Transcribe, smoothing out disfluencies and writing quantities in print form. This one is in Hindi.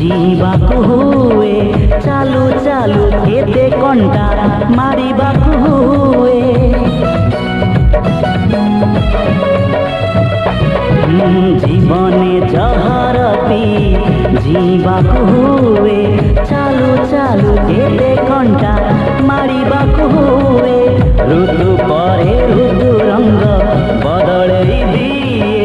जीवाकु हुए चालू चालू केते कंटा मारिबाकु हुए जीवने जहर पी जीवाकु हुए चालू चालू केते कंटा मारिबाकु हुए ऋतु परे ऋतु रंग बदलई दिए